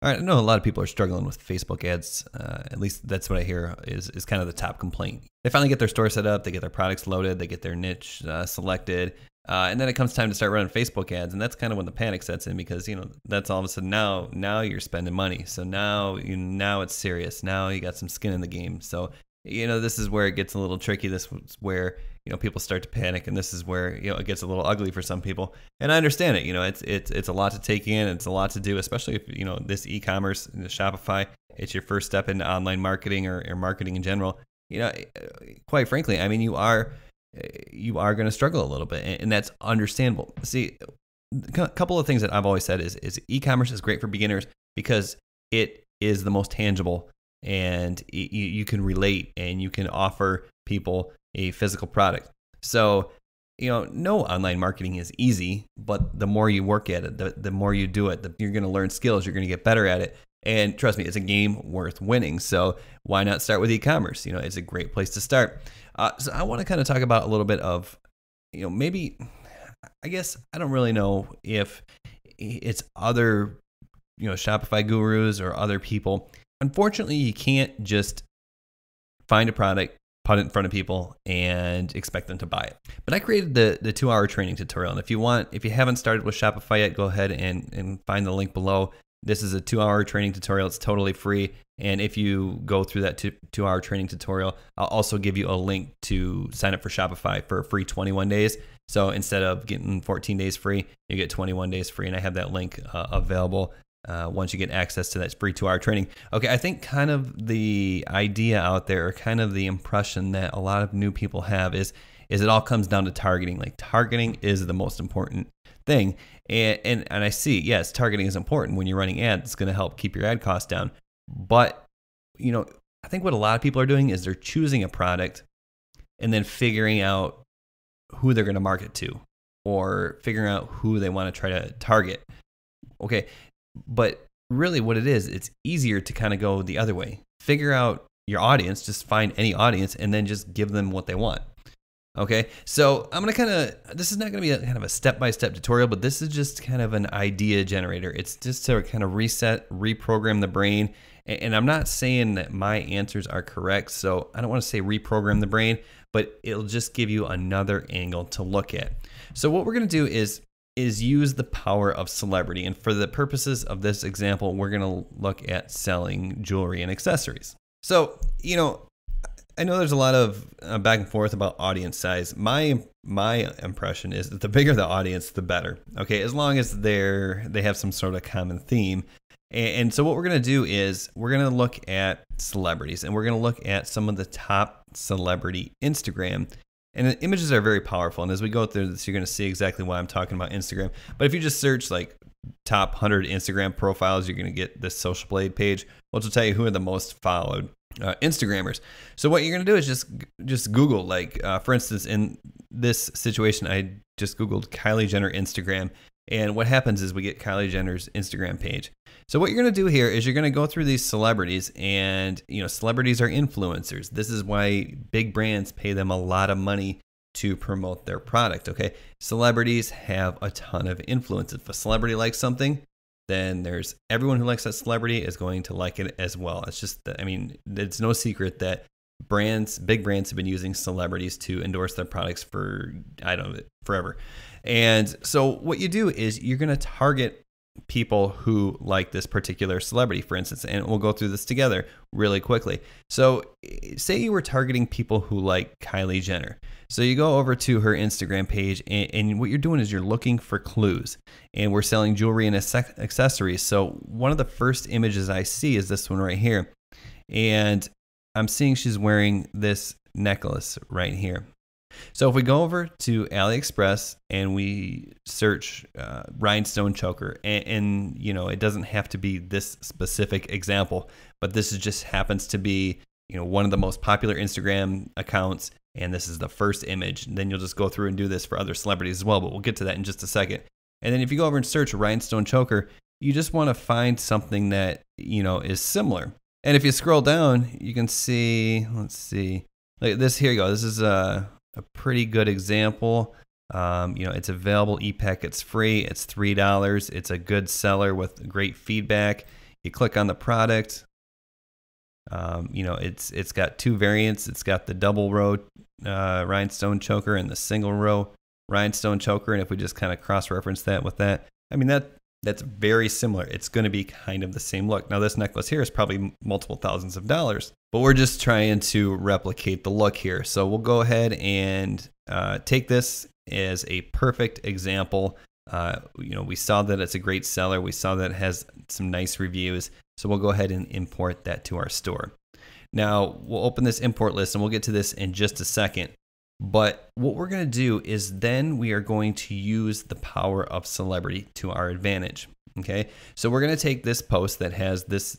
All right, I know a lot of people are struggling with Facebook ads. At least that's what I hear is kind of the top complaint. They finally get their store set up, they get their products loaded, they get their niche selected, and then it comes time to start running Facebook ads, and that's kind of when the panic sets in because that's all of a sudden now you're spending money. So now it's serious. Now you got some skin in the game. So this is where it gets a little tricky. This is where people start to panic, and this is where it gets a little ugly for some people. And I understand it. It's a lot to take in. It's a lot to do, especially if this e-commerce, Shopify. It's your first step into online marketing or marketing in general. Quite frankly, I mean, you are going to struggle a little bit, and that's understandable. See, a couple of things that I've always said is e-commerce is great for beginners because it is the most tangible. And you can relate and you can offer people a physical product. So, no online marketing is easy, but the more you work at it, the more you do it, you're going to learn skills, you're going to get better at it. And trust me, it's a game worth winning. So why not start with e-commerce? It's a great place to start. So I want to kind of talk about a little bit of, maybe, I guess, I don't really know if it's other, Shopify gurus or other people. Unfortunately, you can't just find a product, put it in front of people, and expect them to buy it. But I created the 2-hour training tutorial. And if you haven't started with Shopify yet, go ahead and find the link below. This is a 2-hour training tutorial. It's totally free. And if you go through that 2-hour training tutorial, I'll also give you a link to sign up for Shopify for a free 21 days. So instead of getting 14 days free, you get 21 days free. And I have that link available once you get access to that free 2-hour training. Okay, I think kind of the idea out there, or kind of the impression that a lot of new people have is it all comes down to targeting. Like, targeting is the most important thing. And I see, yes, targeting is important. When you're running ads, it's going to help keep your ad costs down. But, I think what a lot of people are doing is they're choosing a product and then figuring out who they're going to market to, or figuring out who they want to try to target. Okay. But really what it is, it's easier to kind of go the other way. Figure out your audience, just find any audience, and then just give them what they want. Okay, so I'm going to this is not going to be a kind of a step-by-step tutorial, but this is just kind of an idea generator. It's just to kind of reset, reprogram the brain. And I'm not saying that my answers are correct, so I don't want to say reprogram the brain, but it'll just give you another angle to look at. So what we're going to do is use the power of celebrity. And for the purposes of this example, we're going to look at selling jewelry and accessories. So, I know there's a lot of back and forth about audience size. My impression is that the bigger the audience, the better. Okay, as long as they have some sort of common theme. And so what we're going to do is we're going to look at celebrities, and we're going to look at some of the top celebrity Instagram. And the images are very powerful. And as we go through this, you're going to see exactly why I'm talking about Instagram. But if you just search like top 100 Instagram profiles, you're going to get this Social Blade page, which will tell you who are the most followed Instagrammers. So what you're going to do is just Google, like, for instance, in this situation, I just Googled Kylie Jenner Instagram. And what happens is we get Kylie Jenner's Instagram page. So what you're going to do here is you're going to go through these celebrities, and celebrities are influencers. This is why big brands pay them a lot of money to promote their product. Okay, celebrities have a ton of influence. If a celebrity likes something, then there's everyone who likes that celebrity is going to like it as well. It's just, it's no secret that big brands have been using celebrities to endorse their products for, forever. And so what you do is you're going to target people who like this particular celebrity, for instance, and we'll go through this together really quickly. So say you were targeting people who like Kylie Jenner. So you go over to her Instagram page, and what you're doing is you're looking for clues, and we're selling jewelry and accessories. So one of the first images I see is this one right here. And I'm seeing she's wearing this necklace right here. So if we go over to AliExpress and we search rhinestone choker, and it doesn't have to be this specific example, but this just happens to be one of the most popular Instagram accounts, and this is the first image. And then you'll just go through and do this for other celebrities as well, but we'll get to that in just a second. And then if you go over and search rhinestone choker, you just want to find something that is similar. And if you scroll down, you can see, let's see, like this. Here you go. This is a pretty good example. It's available e-pack. It's free. It's $3. It's a good seller with great feedback. You click on the product. You know, it's got two variants. It's got the double row rhinestone choker and the single row rhinestone choker. And if we just kind of cross-reference that with that, I mean, that's very similar. It's going to be kind of the same look. Now, this necklace here is probably multiple thousands of dollars, but we're just trying to replicate the look here. So we'll go ahead and take this as a perfect example. You know, we saw that it's a great seller. We saw that it has some nice reviews. So we'll go ahead and import that to our store. Now, we'll open this import list, and we'll get to this in just a second. But what we're going to do is then we are going to use the power of celebrity to our advantage. Okay, so we're going to take this post that has this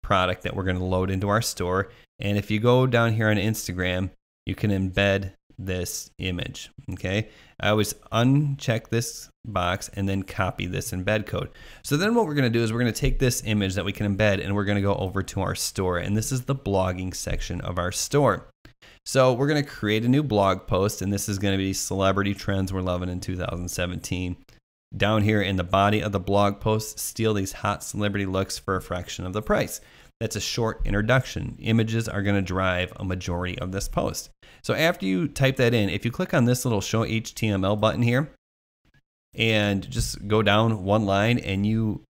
product that we're going to load into our store. And if you go down here on Instagram, you can embed this image. Okay, I always uncheck this box and then copy this embed code. So then what we're going to do is we're going to take this image that we can embed and we're going to go over to our store. And this is the blogging section of our store. So we're going to create a new blog post, and this is going to be celebrity trends we're loving in 2017. Down here in the body of the blog post, steal these hot celebrity looks for a fraction of the price. That's a short introduction. Images are going to drive a majority of this post. So after you type that in, if you click on this little show HTML button here and just go down one line and you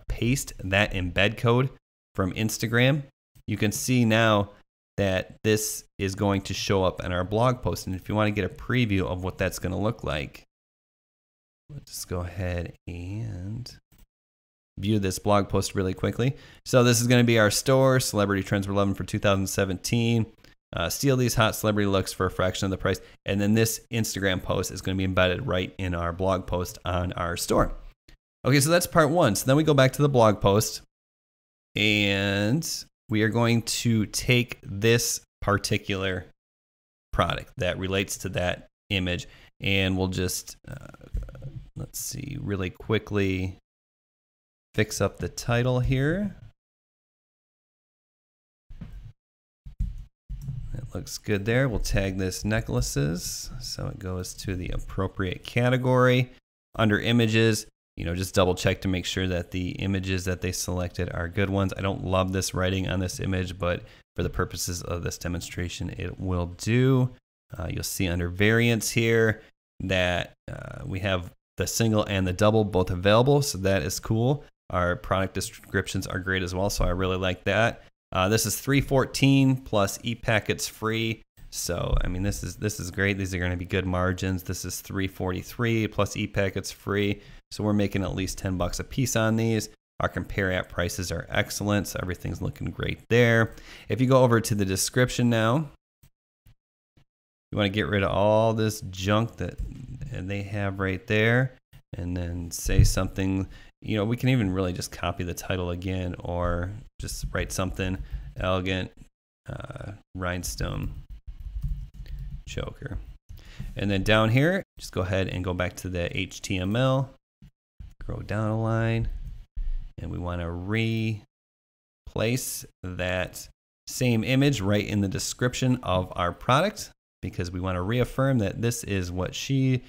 paste that embed code from Instagram, you can see now that this is going to show up in our blog post. And if you want to get a preview of what that's going to look like, let's just go ahead and view this blog post really quickly. So this is going to be our store, celebrity trends we're loving for 2017. Steal these hot celebrity looks for a fraction of the price. And then this Instagram post is going to be embedded right in our blog post on our store. Okay, so that's part one. So then we go back to the blog post, and we are going to take this particular product that relates to that image, and we'll just, let's see, really quickly fix up the title here. It looks good there. We'll tag this necklaces so it goes to the appropriate category. Under images, you know, just double check to make sure that the images that they selected are good ones. I don't love this writing on this image, but for the purposes of this demonstration, it will do. You'll see under variants here that we have the single and the double both available, so that is cool. Our product descriptions are great as well, so I really like that. This is $314 plus e-packets free. So, I mean, this is great. These are going to be good margins. This is $343 plus e-packets free. So we're making at least $10 a piece on these. Our compare app prices are excellent, so everything's looking great there. If you go over to the description now, you want to get rid of all this junk that they have right there, and then say something. You know, we can even really just copy the title again, or just write something elegant rhinestone choker. And then down here, just go ahead and go back to the HTML, scroll down a line, and we want to replace that same image right in the description of our product, because we want to reaffirm that this is what she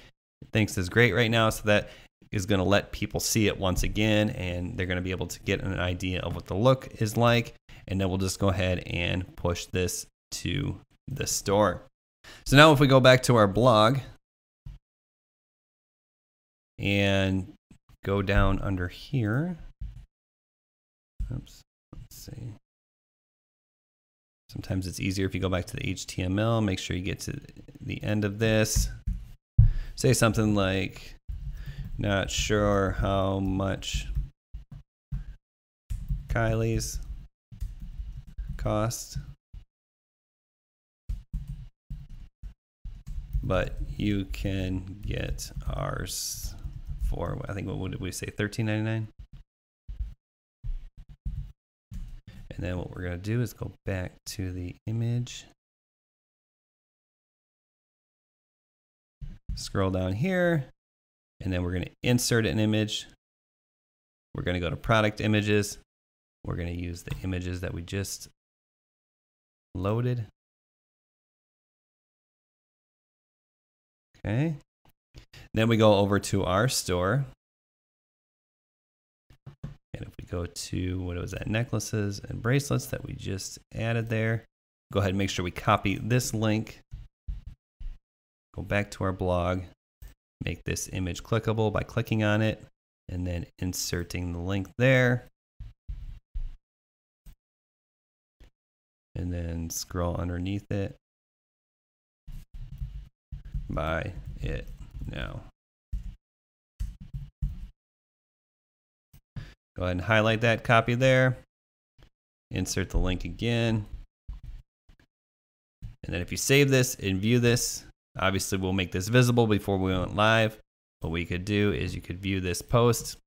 thinks is great right now. So that is going to let people see it once again, and they're going to be able to get an idea of what the look is like. And then we'll just go ahead and push this to the store. So now if we go back to our blog and go down under here, oops, let's see. Sometimes it's easier if you go back to the HTML, make sure you get to the end of this. Say something like, not sure how much Kylie's cost, but you can get ours for, I think, what did we say, $13.99? And then what we're going to do is go back to the image, scroll down here, and then we're going to insert an image. We're going to go to product images. We're going to use the images that we just loaded. Okay. Then we go over to our store, And if we go to, what was that, necklaces and bracelets that we just added there, go ahead and make sure we copy this link, go back to our blog, make this image clickable by clicking on it, and then inserting the link there. And then scroll underneath it. Buy it now. Go ahead and highlight that, copy there, insert the link again. And then if you save this and view this, obviously we'll make this visible before we went live. What we could do is you could view this post.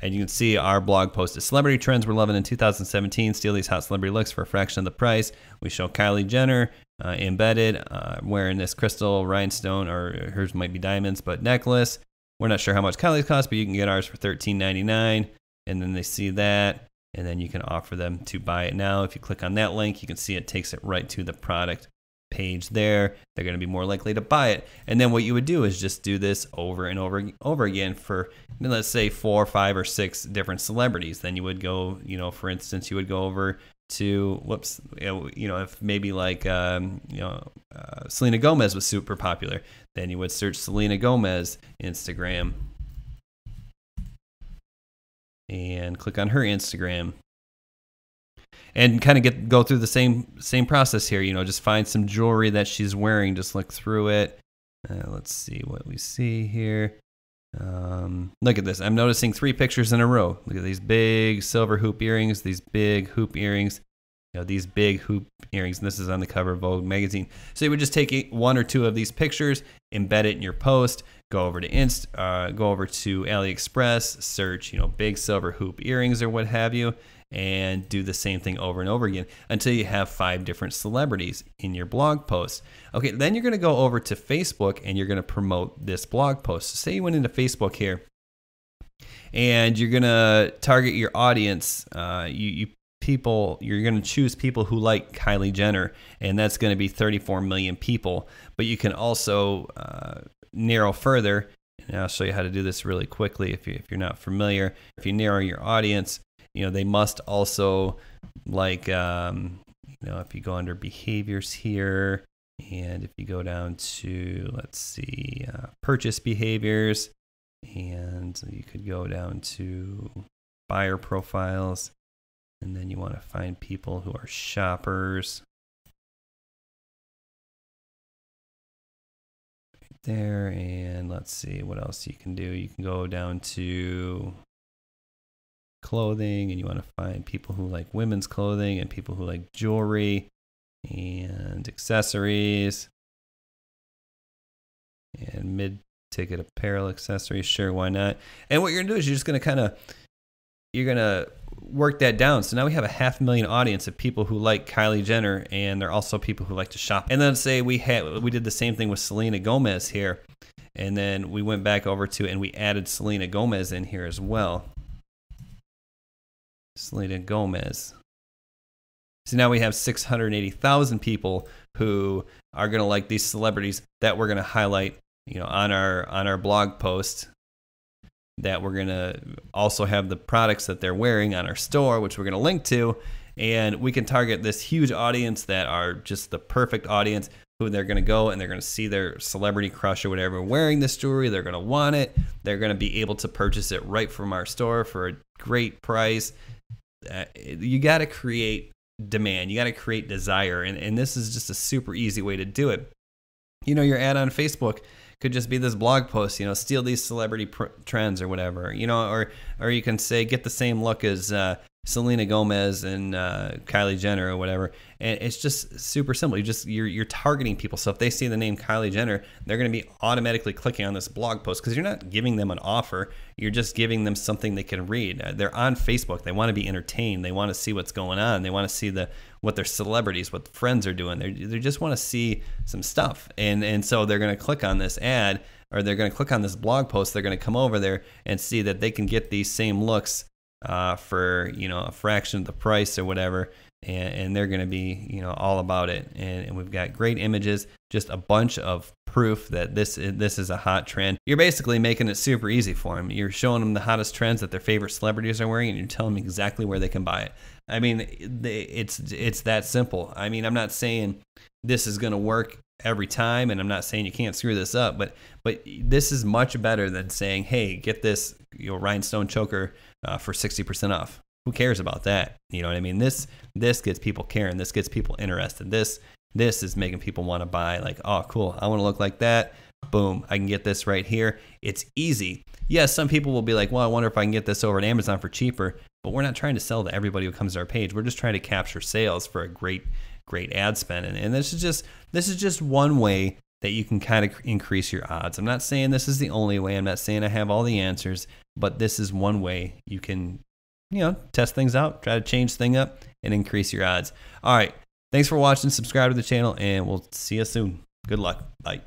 And you can see our blog post is Celebrity Trends We're Loving in 2017. Steal these hot celebrity looks for a fraction of the price. We show Kylie Jenner embedded, wearing this crystal rhinestone, or hers might be diamonds, but necklace. We're not sure how much Kylie's cost, but you can get ours for $13.99. And then they see that, and then you can offer them to buy it now. If you click on that link, you can see it takes it right to the product page there. They're going to be more likely to buy it. And then what you would do is just do this over and over again for, let's say, 4, 5, or 6 different celebrities. Then you would go, for instance, you would go over to, if maybe like, Selena Gomez was super popular, then you would search Selena Gomez Instagram and click on her Instagram. And kind of go through the same process here. Just find some jewelry that she's wearing. Just look through it. Let's see what we see here. Look at this. I'm noticing 3 pictures in a row. Look at these big silver hoop earrings. These big hoop earrings. These big hoop earrings. And this is on the cover of Vogue magazine. So you would just take 1 or 2 of these pictures, embed it in your post. Go over to AliExpress. Search big silver hoop earrings or what have you. And do the same thing over and over again until you have 5 different celebrities in your blog post. Okay, then you're going to go over to Facebook and you're going to promote this blog post. So say you went into Facebook here and you're going to target your audience. You're going to choose people who like Kylie Jenner, and that's going to be 34 million people. But you can also narrow further, and I'll show you how to do this really quickly if you're not familiar. If you narrow your audience, they must also like, if you go under behaviors here, and if you go down to, let's see, purchase behaviors, and you could go down to buyer profiles, and then you want to find people who are shoppers. Right there, and let's see what else you can do. You can go down to clothing, and you want to find people who like women's clothing and people who like jewelry and accessories and mid-ticket apparel accessories. Sure, why not? And what you're gonna do is you're just gonna you're gonna work that down. So now we have a 500,000 audience of people who like Kylie Jenner, and they're also people who like to shop. And then say we did the same thing with Selena Gomez here, and then we went back over to and we added Selena Gomez in here as well. Selena Gomez. So now we have 680,000 people who are going to like these celebrities that we're going to highlight, on our blog post. That we're going to also have the products that they're wearing on our store, which we're going to link to, and we can target this huge audience that are just the perfect audience who they're going to go and they're going to see their celebrity crush or whatever wearing this jewelry. They're going to want it. They're going to be able to purchase it right from our store for a great price. You got to create demand. You got to create desire. And this is just a super easy way to do it. Your ad on Facebook could just be this blog post, steal these celebrity trends or whatever, or you can say, get the same look as Selena Gomez and Kylie Jenner or whatever. And it's just super simple. You're targeting people. So if they see the name Kylie Jenner, they're going to be automatically clicking on this blog post because you're not giving them an offer. You're just giving them something they can read. They're on Facebook. They want to be entertained. They want to see what's going on. They want to see what their celebrities, what friends are doing. They just want to see some stuff. And so they're going to click on this ad, or they're going to click on this blog post. They're going to come over there and see that they can get these same looks for, you know, a fraction of the price or whatever. And they're going to be, you know, all about it. And we've got great images, just a bunch of proof that this is a hot trend. You're basically making it super easy for them. You're showing them the hottest trends that their favorite celebrities are wearing, and you're telling them exactly where they can buy it. I mean, it's that simple. I mean, I'm not saying this is going to work every time, and I'm not saying you can't screw this up, but this is much better than saying, hey, get this, you know, rhinestone choker for 60% off. Who cares about that? You know what I mean? This gets people caring. This gets people interested. This is making people want to buy. Like, oh, cool, I want to look like that. Boom, I can get this right here. It's easy. Yes, some people will be like, well, I wonder if I can get this over at Amazon for cheaper. But we're not trying to sell to everybody who comes to our page. We're just trying to capture sales for a great ad spend. And this is just one way that you can kind of increase your odds. I'm not saying this is the only way. I'm not saying I have all the answers, but this is one way you can, you know, test things out, try to change things up, and increase your odds. All right. Thanks for watching. Subscribe to the channel, and we'll see you soon. Good luck. Bye.